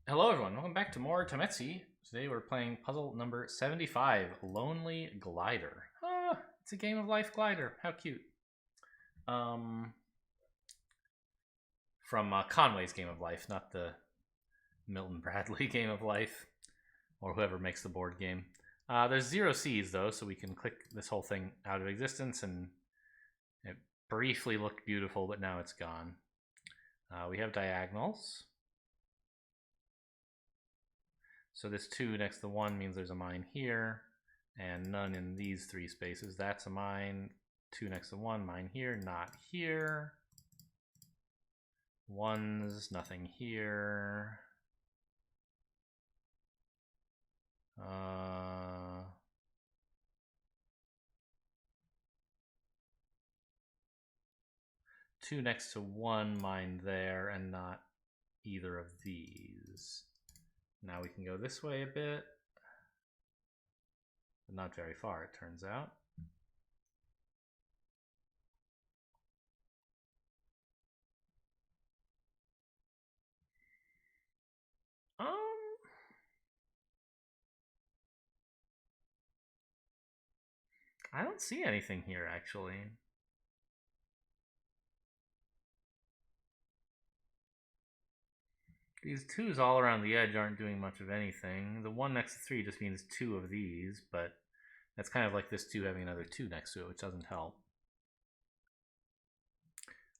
Hello everyone, welcome back to more Tametsi. Today we're playing puzzle number 75, Lonely Glider. Ah, it's a game of life glider. How cute. From Conway's Game of Life, not the Milton Bradley Game of Life, or whoever makes the board game. There's 0 C's though, so we can click this whole thing out of existence, and it briefly looked beautiful, but now it's gone. We have diagonals. So this 2 next to 1 means there's a mine here, and none in these 3 spaces. That's a mine. 2 next to 1, mine here, not here. 1's, nothing here. Two next to 1, mine there, and not either of these. Now we can go this way a bit, but not very far, it turns out. I don't see anything here, actually. These 2's all around the edge aren't doing much of anything. The 1 next to 3 just means 2 of these, but that's kind of like this 2 having another 2 next to it, which doesn't help.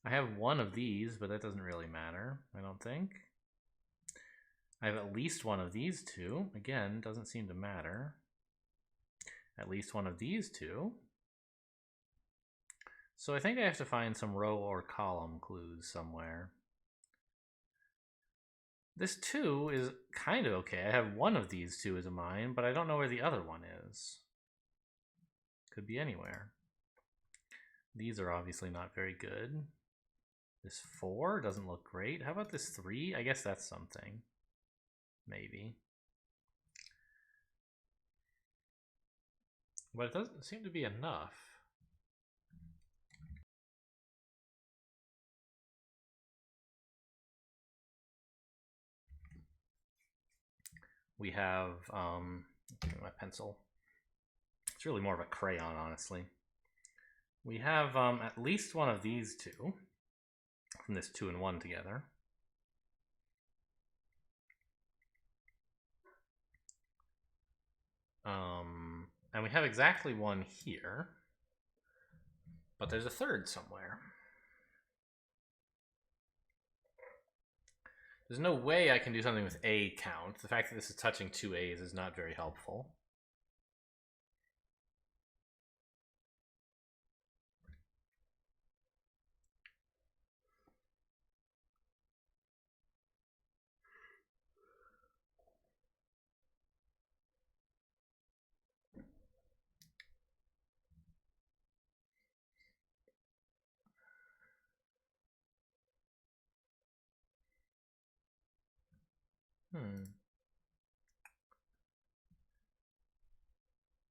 I have 1 of these, but that doesn't really matter, I don't think. I have at least 1 of these 2. Again, doesn't seem to matter. At least 1 of these 2. So I think I have to find some row or column clues somewhere. This 2 is kind of okay. I have 1 of these 2 as a mine, but I don't know where the other one is. Could be anywhere. These are obviously not very good. This 4 doesn't look great. How about this 3? I guess that's something. Maybe. But it doesn't seem to be enough. We have, my pencil. It's really more of a crayon, honestly. We have at least 1 of these 2 from this 2 and 1 together. And we have exactly 1 here, but there's a 3rd somewhere. There's no way I can do something with a count. The fact that this is touching 2 A's is not very helpful.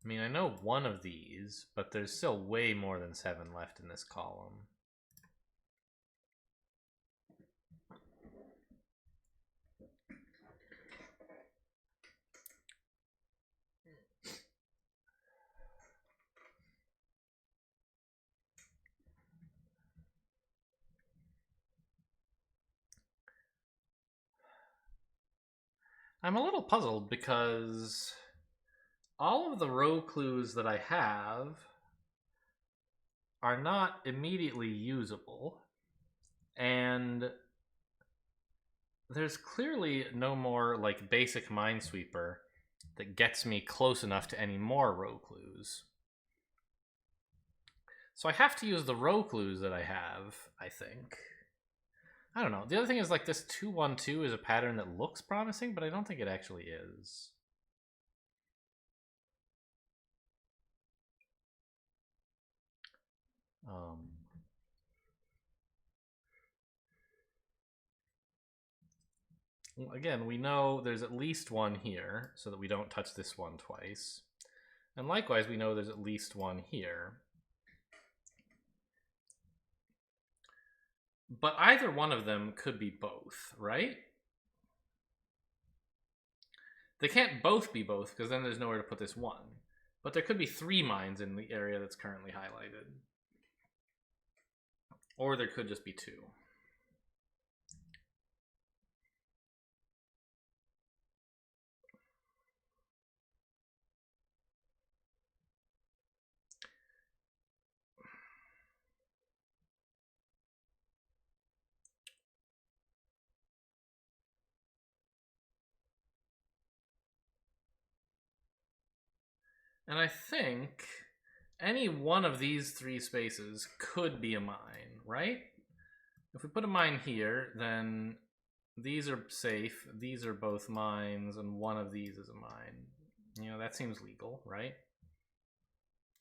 I mean, I know 1 of these, but there's still way more than 7 left in this column. I'm a little puzzled because all of the row clues that I have are not immediately usable, and there's clearly no more like basic Minesweeper that gets me close enough to any more row clues. So I have to use the row clues that I have, I think. I don't know. The other thing is like this 2-1-2 is a pattern that looks promising, but I don't think it actually is. Well, again, we know there's at least 1 here, so that we don't touch this 1 twice. And likewise, we know there's at least 1 here. But either one of them could be both, right? They can't both be both, because then there's nowhere to put this 1. But there could be 3 mines in the area that's currently highlighted. Or there could just be 2. And I think any one of these 3 spaces could be a mine, right? If we put a mine here, then these are safe, these are both mines, and one of these is a mine. You know, that seems legal, right?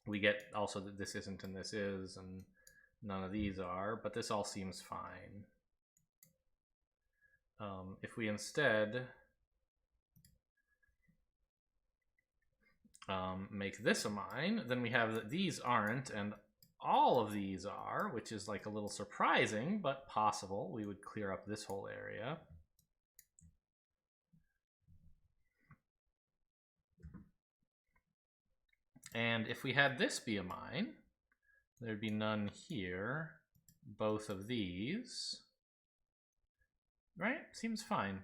We get also that this isn't and this is, and none of these are, but this all seems fine. If we instead make this a mine, then we have that these aren't, and all of these are, which is like a little surprising, but possible. We would clear up this whole area. And if we had this be a mine, there'd be none here, both of these. Right? Seems fine.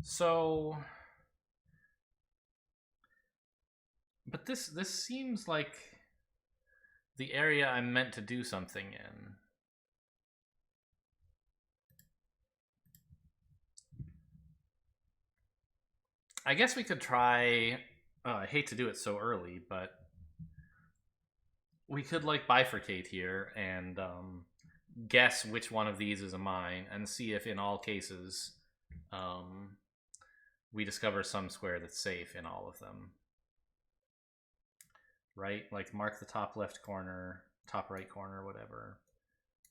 So, but this seems like the area I'm meant to do something in. I guess we could try, I hate to do it so early, but we could like bifurcate here and guess which one of these is a mine and see if in all cases we discover some square that's safe in all of them. Right? Like mark the top left corner, top right corner, whatever.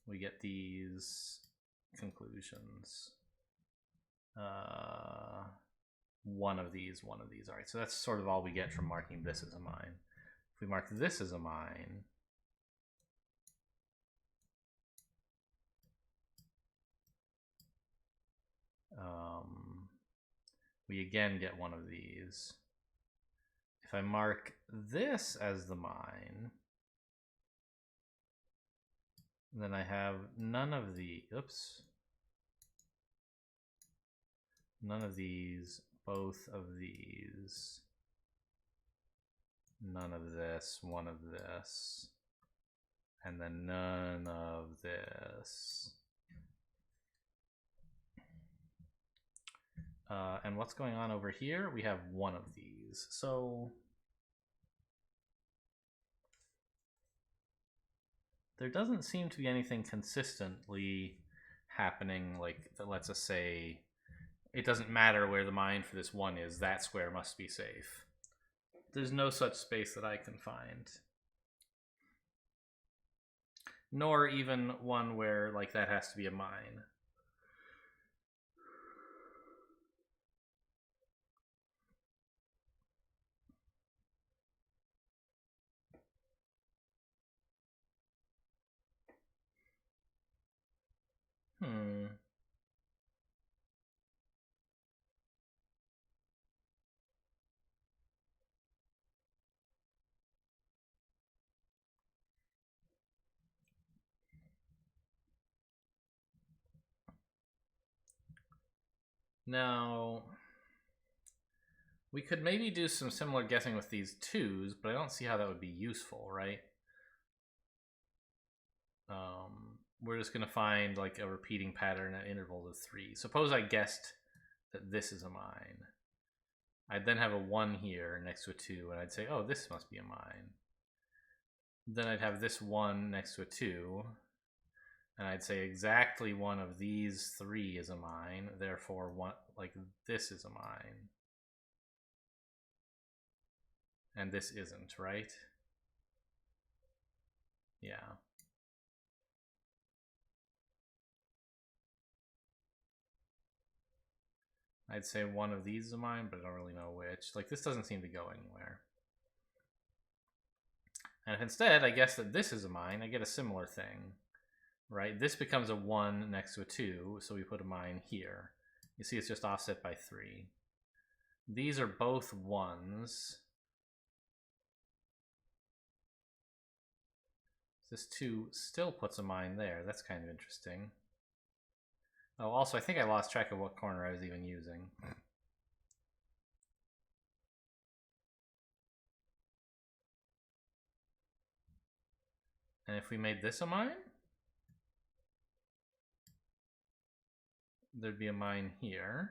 We get these conclusions. One of these. All right, so that's sort of all we get from marking this as a mine. If we mark this as a mine, we again get one of these. If I mark this as the mine, then I have none of the, oops, none of these, both of these, none of this, one of this, and then none of this. And what's going on over here? We have one of these. So there doesn't seem to be anything consistently happening like that lets us say it doesn't matter where the mine for this one is, that square must be safe. There's no such space that I can find. Nor even one where like that has to be a mine. Now, we could maybe do some similar guessing with these 2s, but I don't see how that would be useful, right? We're just going to find like a repeating pattern at intervals of 3. Suppose I guessed that this is a mine. I'd then have a 1 here next to a 2, and I'd say, oh, this must be a mine. Then I'd have this 1 next to a 2, and I'd say exactly one of these 3 is a mine, therefore one, like this is a mine. And this isn't, right? Yeah. I'd say one of these is a mine, but I don't really know which. Like, this doesn't seem to go anywhere. And if instead I guess that this is a mine, I get a similar thing, right? This becomes a 1 next to a 2, so we put a mine here. You see it's just offset by 3. These are both 1s. This 2 still puts a mine there. That's kind of interesting. Oh, also, I think I lost track of what corner I was even using. And if we made this a mine, there'd be a mine here.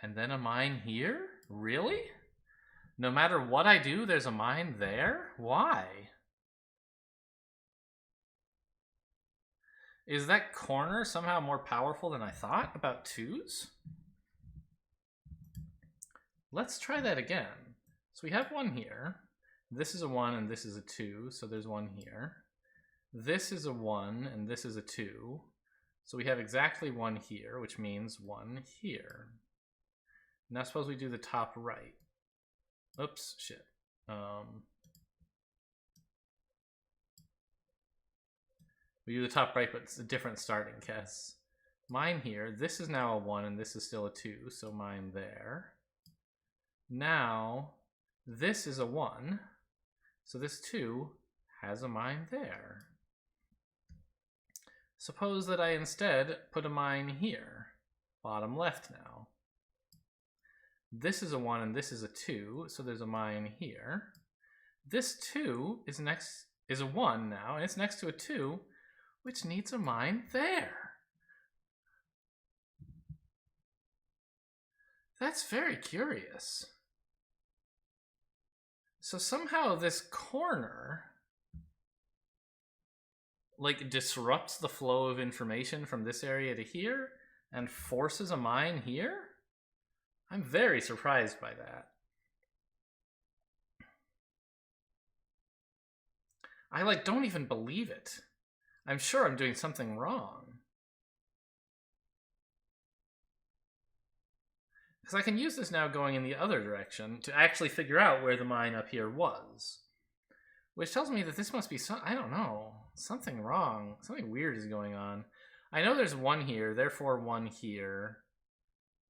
And then a mine here? Really? No matter what I do, there's a mine there? Why? Is that corner somehow more powerful than I thought about 2s? Let's try that again. So we have 1 here. This is a 1 and this is a 2, so there's 1 here. This is a 1 and this is a 2. So we have exactly 1 here, which means 1 here. Now suppose we do the top right. Oops, shit. We do the top right, but it's a different starting guess. Mine here, this is now a 1 and this is still a 2, so mine there. Now, this is a 1, so this 2 has a mine there. Suppose that I instead put a mine here, bottom left now. This is a 1 and this is a 2, so there's a mine here. This 2 is a 1 now, and it's next to a 2, which needs a mine there. That's very curious. So somehow this corner like disrupts the flow of information from this area to here and forces a mine here? I'm very surprised by that. I like don't even believe it. I'm sure I'm doing something wrong. Because I can use this now going in the other direction to actually figure out where the mine up here was. Which tells me that this must be I don't know, something wrong. Something weird is going on. I know there's 1 here, therefore 1 here.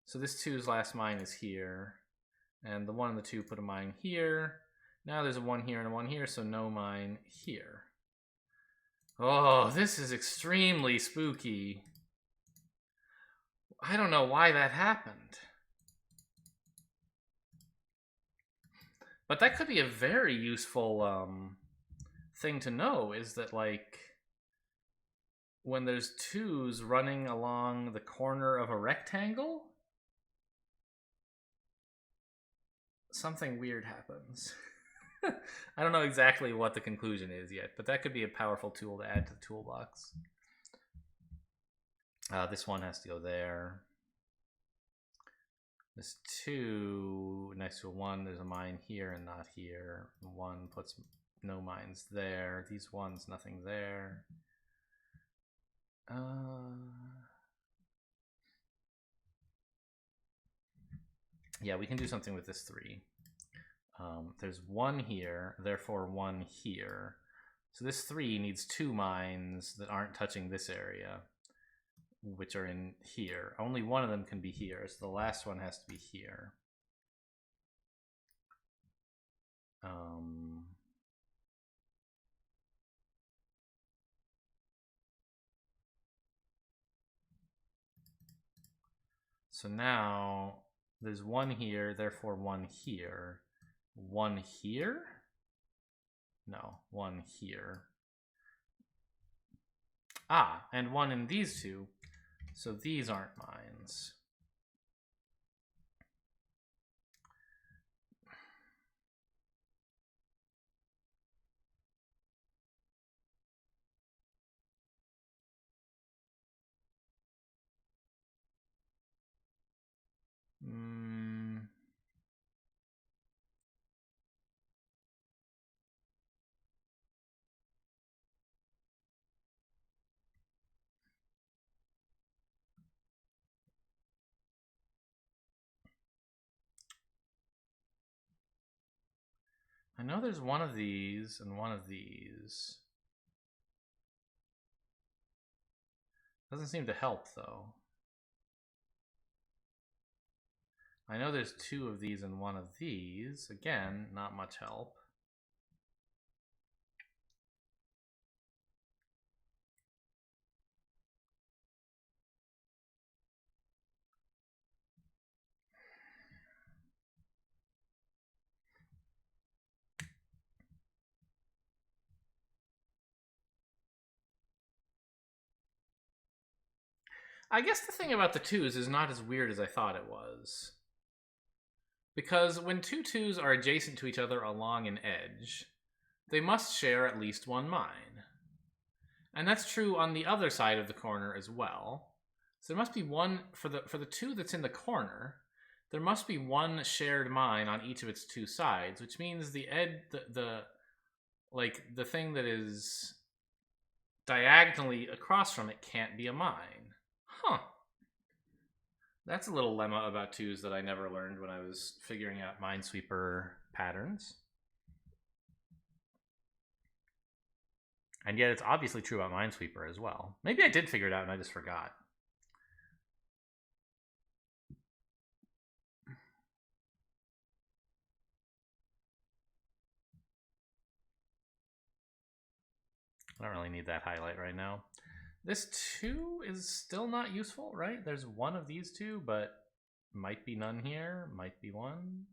So this 2's last mine is here. And the 1 and the 2 put a mine here. Now there's a 1 here and a 1 here, so no mine here. Oh, this is extremely spooky. I don't know why that happened. But that could be a very useful thing to know, is that like when there's 2s running along the corner of a rectangle, something weird happens. I don't know exactly what the conclusion is yet, but that could be a powerful tool to add to the toolbox. This 1 has to go there. This 2 next to a 1, there's a mine here and not here. 1 puts no mines there. These 1s, nothing there. Yeah, we can do something with this 3. There's 1 here, therefore 1 here. So this 3 needs 2 mines that aren't touching this area, which are in here. Only one of them can be here, so the last one has to be here. So now there's 1 here, therefore 1 here. 1 here? No, 1 here. Ah, and 1 in these 2. So these aren't mines. I know there's 1 of these and 1 of these. Doesn't seem to help though. I know there's 2 of these and 1 of these. Again, not much help. I guess the thing about the 2s is not as weird as I thought it was. Because when 2 2s are adjacent to each other along an edge, they must share at least one mine. And that's true on the other side of the corner as well. So there must be one for the 2 that's in the corner. There must be one shared mine on each of its 2 sides, which means the the thing that is diagonally across from it can't be a mine. Huh. That's a little lemma about 2s that I never learned when I was figuring out Minesweeper patterns. And yet it's obviously true about Minesweeper as well. Maybe I did figure it out and I just forgot. I don't really need that highlight right now. This 2 is still not useful, right? There's 1 of these 2, but might be none here, might be 1.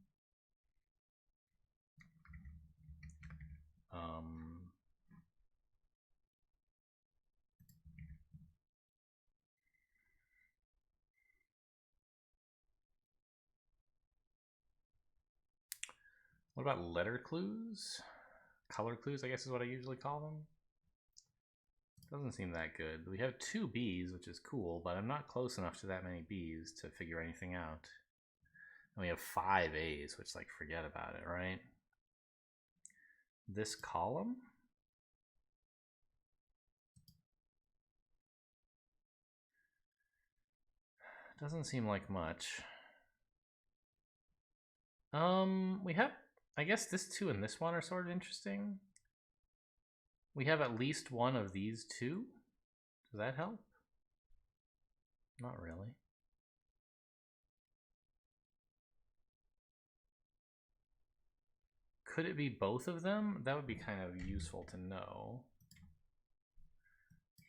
What about letter clues? Color clues, I guess is what I usually call them. Doesn't seem that good. We have 2 B's, which is cool, but I'm not close enough to that many B's to figure anything out. And we have 5 A's, which, like, forget about it, right? This column? Doesn't seem like much. We have, I guess this 2 and this 1 are sort of interesting. We have at least 1 of these 2. Does that help? Not really. Could it be both of them? That would be kind of useful to know.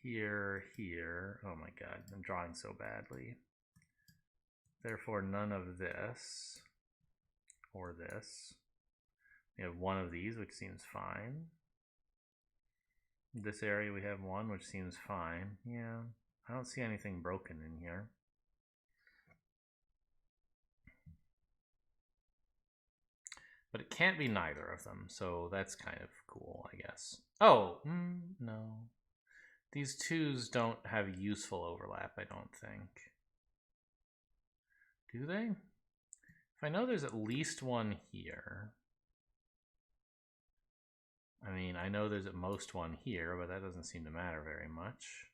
Here, here. Oh my god, I'm drawing so badly. Therefore, none of this or this. We have 1 of these, which seems fine. This area we have 1, which seems fine. Yeah, I don't see anything broken in here. But it can't be neither of them, so that's kind of cool, I guess. Oh, no. These 2s don't have useful overlap, I don't think. Do they? If I know there's at least 1 here. I mean, I know there's at most 1 here, but that doesn't seem to matter very much.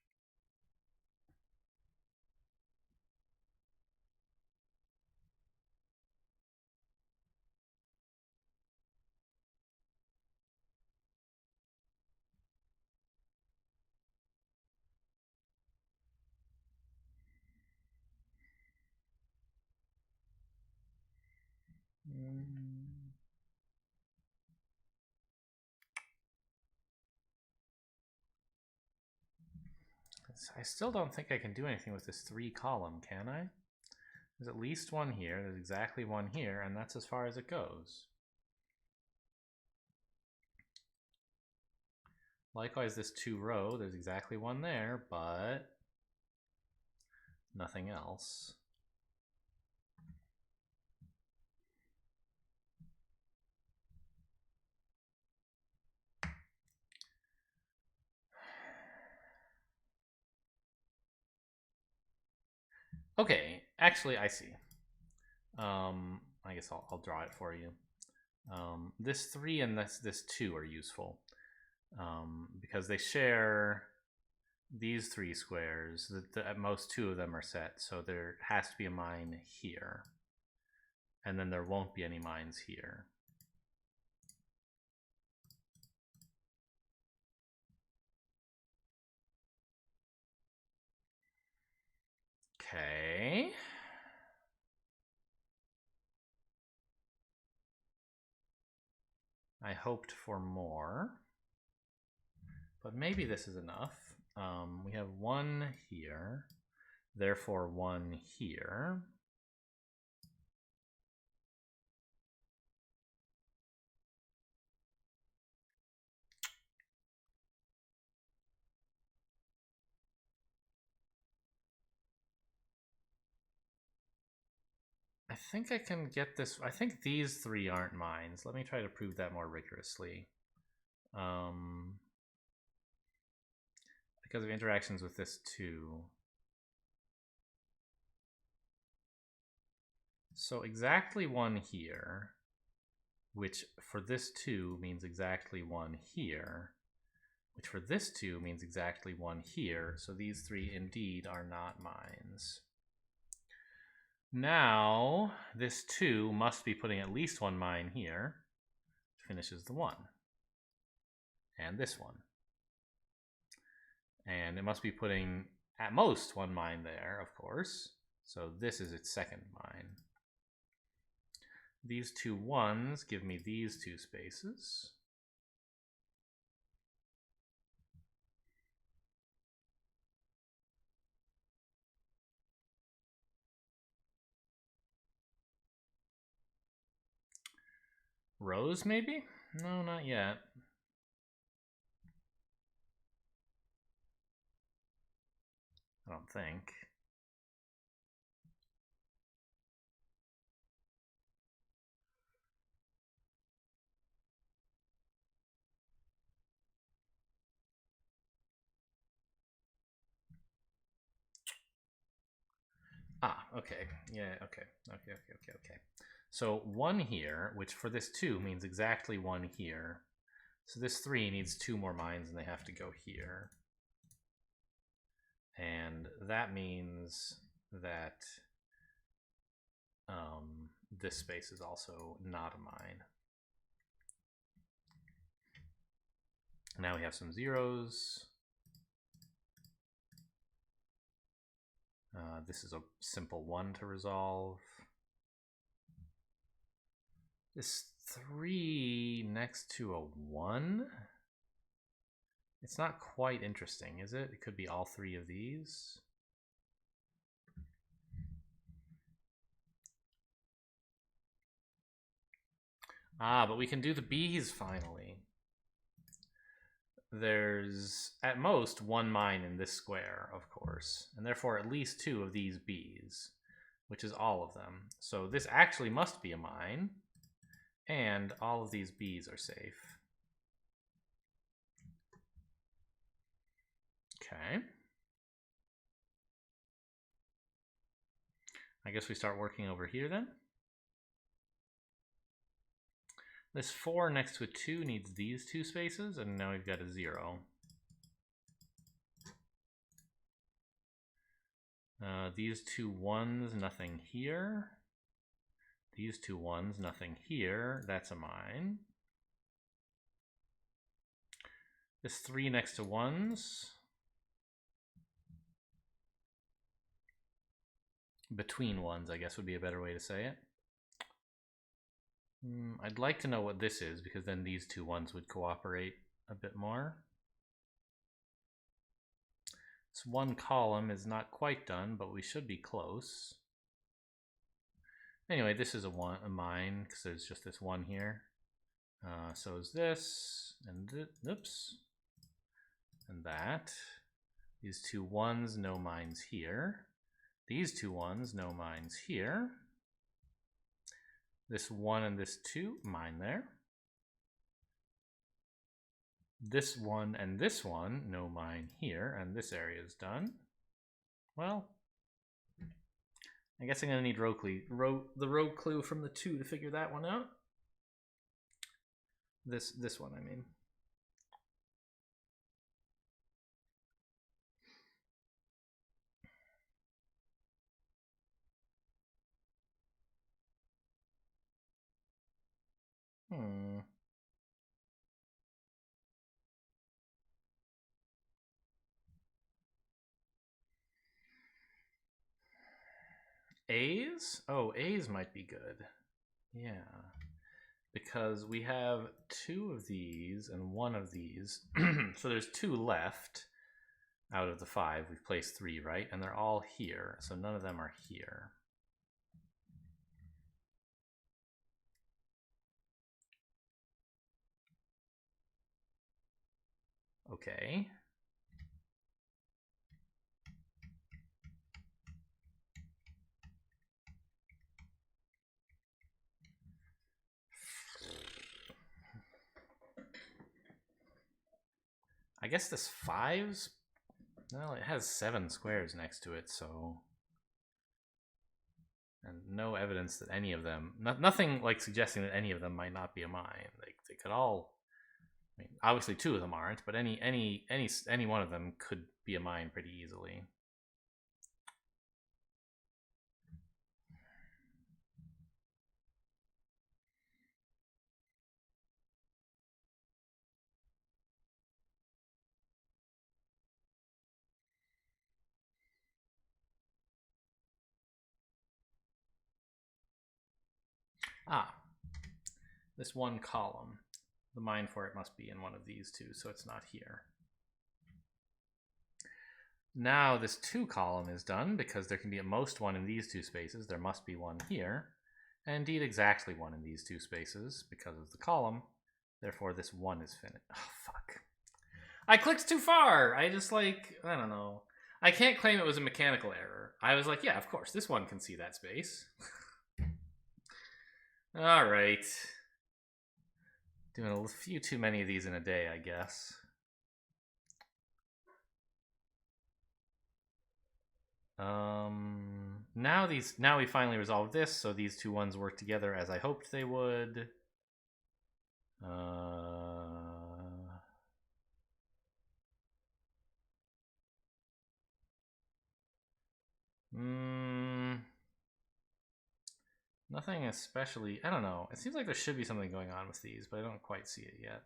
I still don't think I can do anything with this 3 column, can I? There's at least 1 here, there's exactly 1 here, and that's as far as it goes. Likewise, this 2 row, there's exactly 1 there, but nothing else. Okay, actually, I see. I guess I'll draw it for you. This 3 and this 2 are useful because they share these 3 squares. At most 2 of them are set, so there has to be a mine here. And then there won't be any mines here. Okay. I hoped for more, but maybe this is enough. We have 1 here, therefore 1 here. I think I can get this. I think these 3 aren't mines. Let me try to prove that more rigorously. Because of interactions with this 2. So exactly 1 here, which for this 2 means exactly 1 here, which for this 2 means exactly 1 here. So these 3 indeed are not mines. Now, this 2 must be putting at least 1 mine here, which finishes the 1. And this one. And it must be putting at most 1 mine there, of course. So this is its second mine. These 2 1s give me these 2 spaces. Rows, maybe? No, not yet. I don't think. Okay. Yeah, okay. Okay. So 1 here, which for this 2 means exactly 1 here. So this 3 needs 2 more mines and they have to go here. And that means that this space is also not a mine. Now we have some zeros. This is a simple 1 to resolve. This 3 next to a 1? It's not quite interesting, is it? It could be all 3 of these. But we can do the B's finally. There's at most 1 mine in this square, of course, and therefore at least 2 of these B's, which is all of them. So this actually must be a mine, and all of these B's are safe. Okay. I guess we start working over here then. This 4 next to a 2 needs these 2 spaces, and now we've got a 0. These 2 1s, nothing here. These 2 1s, nothing here. That's a mine. This 3 next to 1s. Between 1s, I guess would be a better way to say it. I'd like to know what this is, because then these 2 1s would cooperate a bit more. This 1 column is not quite done, but we should be close. Anyway, this is a mine, because there's just this 1 here. So is this, and oops, and that. These 2 1s, no mines here. These 2 1s, no mines here. This 1 and this 2, mine there. This 1 and this 1, no mine here, and this area is done. Well, I guess I'm going to need the row clue from the 2 to figure that one out. This one, I mean. A's? Oh, A's might be good. Yeah. because we have 2 of these and 1 of these. So there's 2 left out of the 5. We've placed 3, right? And they're all here, so none of them are here. Okay. I guess this 5's, well, it has 7 squares next to it, so, and no evidence that any of them, nothing like suggesting that any of them might not be a mine. They could all, I mean, obviously 2 of them aren't, but any one of them could be a mine pretty easily. Ah, this one column, the mine for it must be in one of these 2, so it's not here. Now this 2 column is done because there can be at most 1 in these 2 spaces. There must be 1 here, and indeed exactly 1 in these 2 spaces because of the column. Therefore, this 1 is finished. Oh, fuck. I clicked too far. I just, like, I don't know. I can't claim it was a mechanical error. I was like, yeah, of course, this one can see that space. All right. Doing a few too many of these in a day, I guess. Now we finally resolved this, so these 2 ones work together as I hoped they would. Nothing especially, I don't know. It seems like there should be something going on with these, but I don't quite see it yet.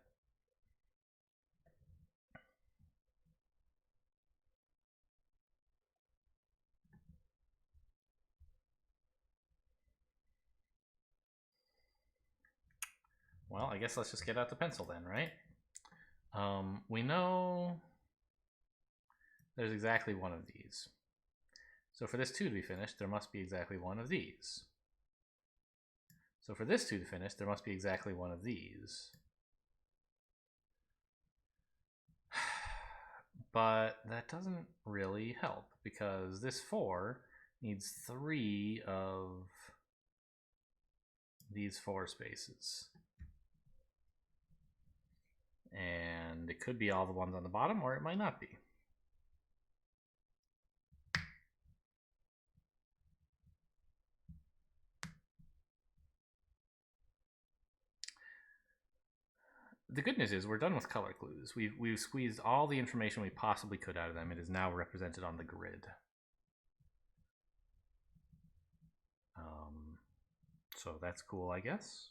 Well, I guess let's just get out the pencil then, right? We know there's exactly 1 of these. So for this 2 to be finished, there must be exactly 1 of these. So for this 2 to finish, there must be exactly 1 of these. But that doesn't really help because this 4 needs 3 of these 4 spaces. And it could be all the ones on the bottom, or it might not be. The good news is we're done with color clues. We've squeezed all the information we possibly could out of them. It is now represented on the grid. So that's cool, I guess.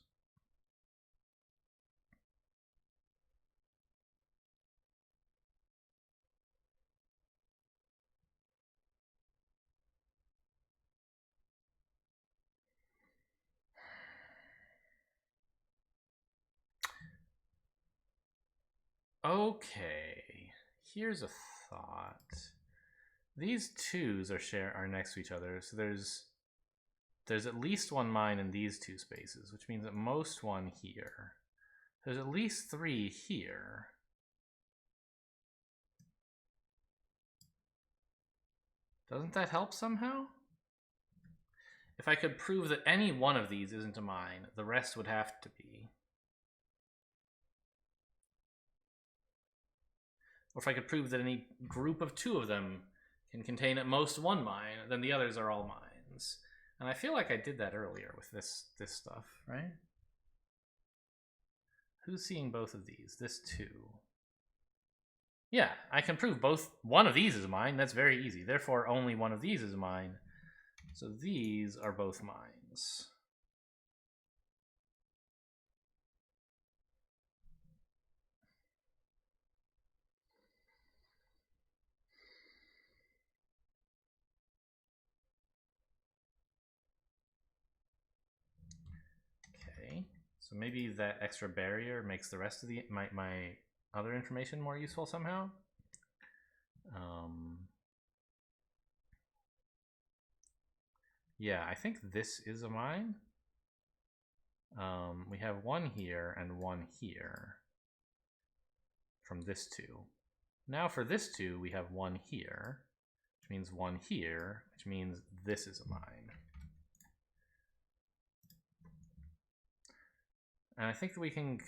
Okay, here's a thought. These 2's are next to each other, so there's at least 1 mine in these 2 spaces, which means at most 1 here. There's at least 3 here. Doesn't that help somehow? If I could prove that any one of these isn't a mine, the rest would have to be. Or if I could prove that any group of 2 of them can contain at most 1 mine, then the others are all mines. And I feel like I did that earlier with this stuff, right? Who's seeing both of these? This 2. Yeah, I can prove both. 1 of these is mine. That's very easy. Therefore, only 1 of these is mine. So these are both mines. Okay, So maybe that extra barrier makes the rest of the my other information more useful somehow. Yeah, I think this is a mine. We have one here and one here from this two. Now for this two, we have one here, which means one here, which means this is a mine. And I think that we can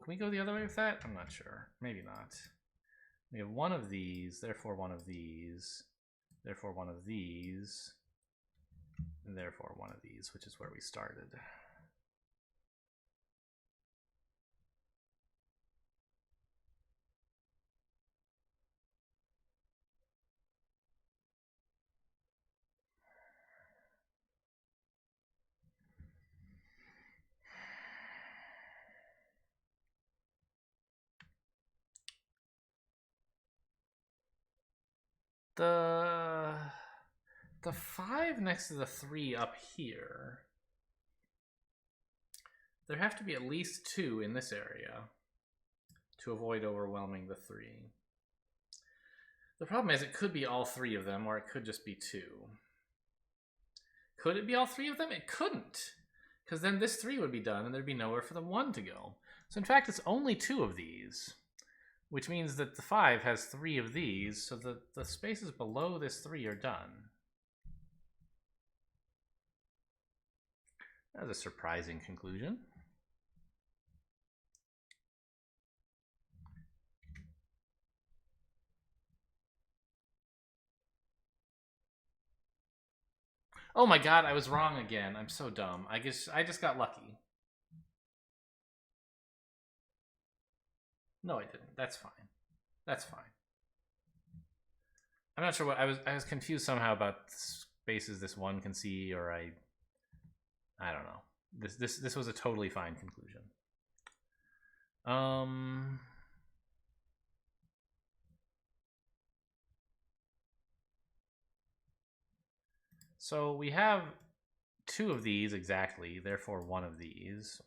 we go the other way with that? I'm not sure. Maybe not. We have one of these, therefore one of these, therefore one of these, and therefore one of these, which is where we started. The 5 next to the 3 up here, there have to be at least 2 in this area to avoid overwhelming the 3. The problem is it could be all 3 of them, or it could just be 2. Could it be all 3 of them? It couldn't, because then this 3 would be done and there'd be nowhere for the 1 to go. So in fact, it's only 2 of these, which means that the 5 has 3 of these, so the spaces below this 3 are done. That's a surprising conclusion. Oh my god, I was wrong again. I'm so dumb. I guess I just got lucky. No, I didn't. That's fine. That's fine. I'm not sure what I was confused somehow about the spaces this 1 can see, or I don't know. This was a totally fine conclusion. So we have 2 of these exactly, therefore 1 of these.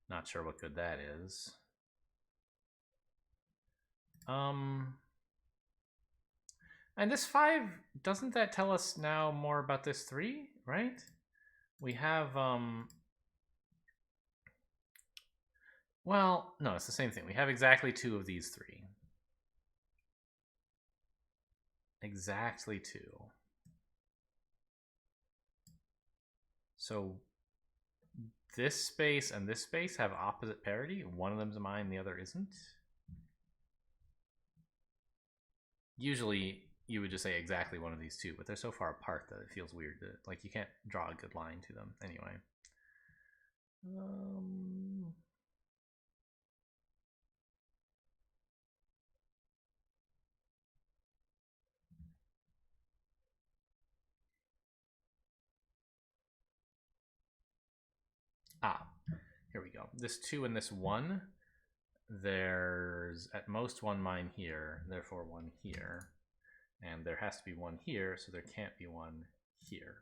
Not sure what good that is. And this 5, doesn't that tell us now more about this 3, right? We have, well, no, it's the same thing. We have exactly 2 of these 3. Exactly 2. So this space and this space have opposite parity. One of them's a mine, the other isn't. Usually you would just say exactly one of these 2, but they're so far apart that it feels weird. Like, you can't draw a good line to them. Anyway. Here we go. This 2 and this 1, there's at most 1 mine here, therefore 1 here. And there has to be 1 here, so there can't be 1 here.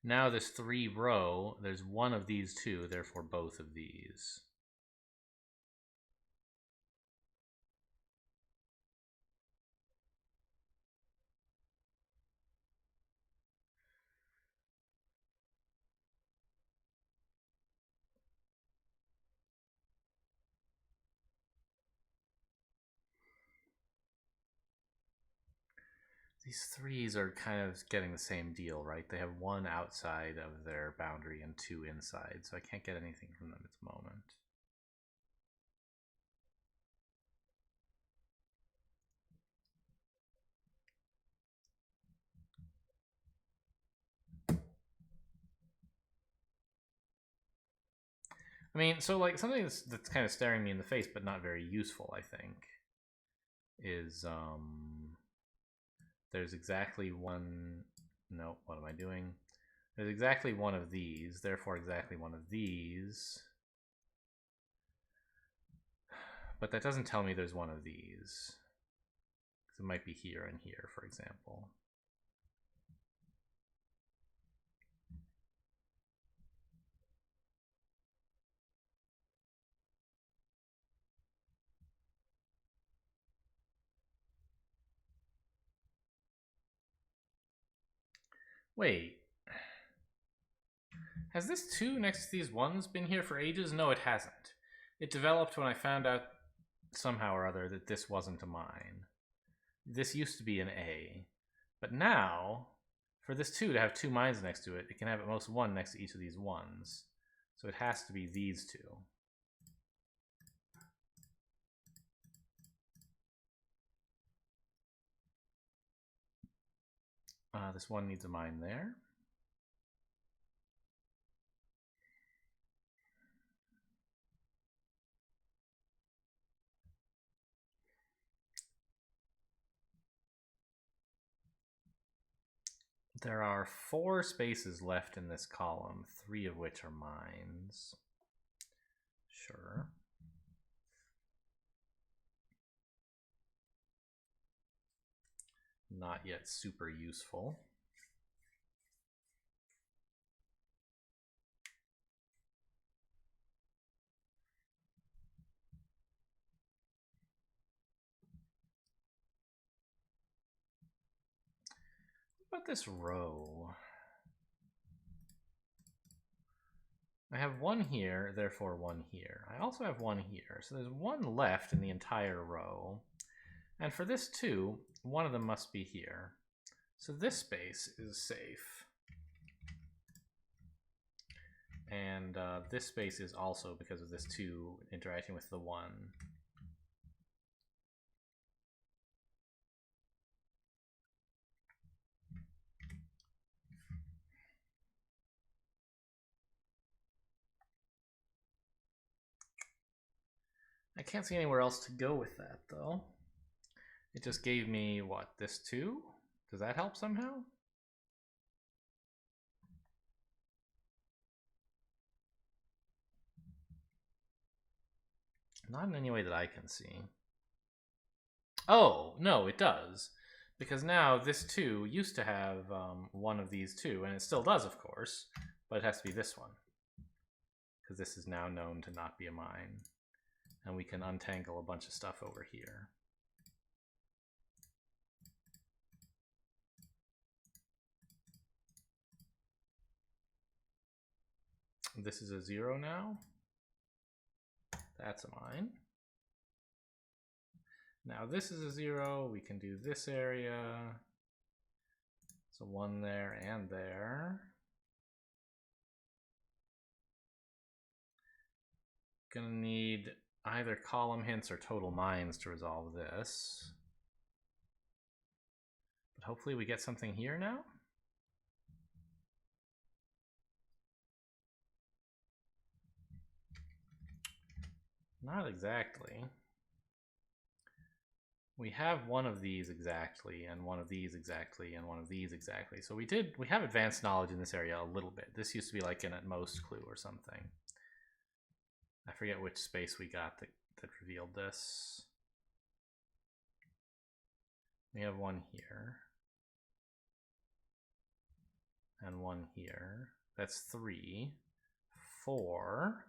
Now this 3 row, there's 1 of these 2, therefore both of these. These 3s are kind of getting the same deal, right? They have 1 outside of their boundary and 2 inside, so I can't get anything from them at the moment. I mean, so like something that's kind of staring me in the face but not very useful, I think, is there's exactly 1, no, what am I doing? There's exactly 1 of these, therefore exactly 1 of these. But that doesn't tell me there's 1 of these. Because it might be here and here, for example. Wait. Has this 2 next to these 1s been here for ages? No, it hasn't. It developed when I found out somehow or other that this wasn't a mine. This used to be an A. But now, for this 2 to have 2 mines next to it, it can have at most 1 next to each of these 1s. So it has to be these 2. This 1 needs a mine there. There are 4 spaces left in this column, 3 of which are mines. Sure. Not yet super useful. What about this row? I have 1 here, therefore 1 here. I also have 1 here, so there's 1 left in the entire row. And for this 2, one of them must be here. So this space is safe. And this space is also because of this 2 interacting with the 1. I can't see anywhere else to go with that, though. It just gave me, what, this 2? Does that help somehow? Not in any way that I can see. Oh, no, it does. Because now this 2 used to have 1 of these 2, and it still does, of course, but it has to be this one. Because this is now known to not be a mine. And we can untangle a bunch of stuff over here. This is a 0 now. That's a mine. Now this is a 0. We can do this area. So 1 there and there. Gonna need either column hints or total mines to resolve this. But hopefully we get something here now. Not exactly. We have 1 of these exactly, and 1 of these exactly, and 1 of these exactly. So we have advanced knowledge in this area a little bit. This used to be like an at most clue or something. I forget which space we got that revealed this. We have 1 here. And 1 here. That's 3. 4.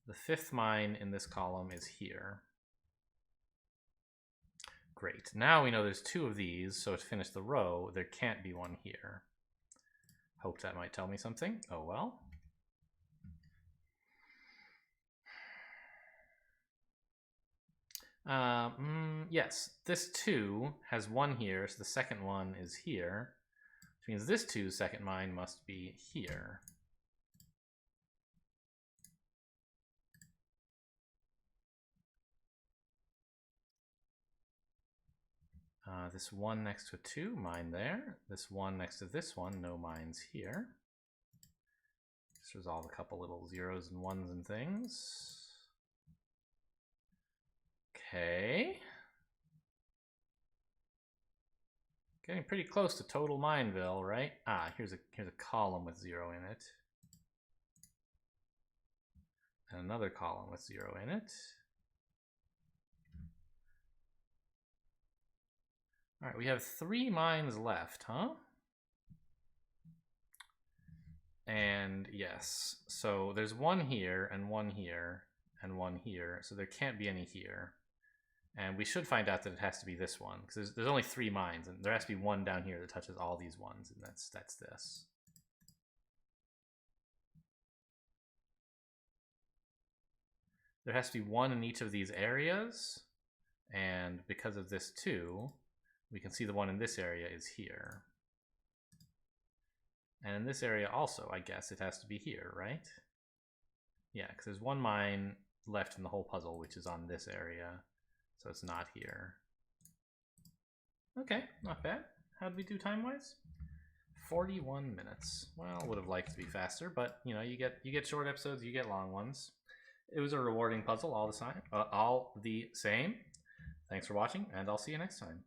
The 5th mine in this column is here. Great. Now we know there's 2 of these, so to finish the row, there can't be 1 here. Hope that might tell me something. Oh well. Yes, this 2 has 1 here, so the second one is here, which means this 2's second mine must be here. This 1 next to a 2, mine there. This 1 next to this one, no mines here. Just resolve a couple little 0s and 1s and things. Okay. Getting pretty close to total Mineville, right? Here's a column with 0 in it. And another column with 0 in it. All right, we have 3 mines left, huh? And yes, so there's one here and one here and one here, so there can't be any here. And we should find out that it has to be this one, because there's only 3 mines, and there has to be one down here that touches all these ones, and that's this. There has to be one in each of these areas, and because of this too, we can see the one in this area is here. And in this area also, I guess it has to be here, right? Yeah, because there's one mine left in the whole puzzle, which is on this area, so it's not here. Okay, not bad. How did we do time-wise? 41 minutes. Well, would have liked to be faster, but you know, you get short episodes, you get long ones. It was a rewarding puzzle all the same. Thanks for watching, and I'll see you next time.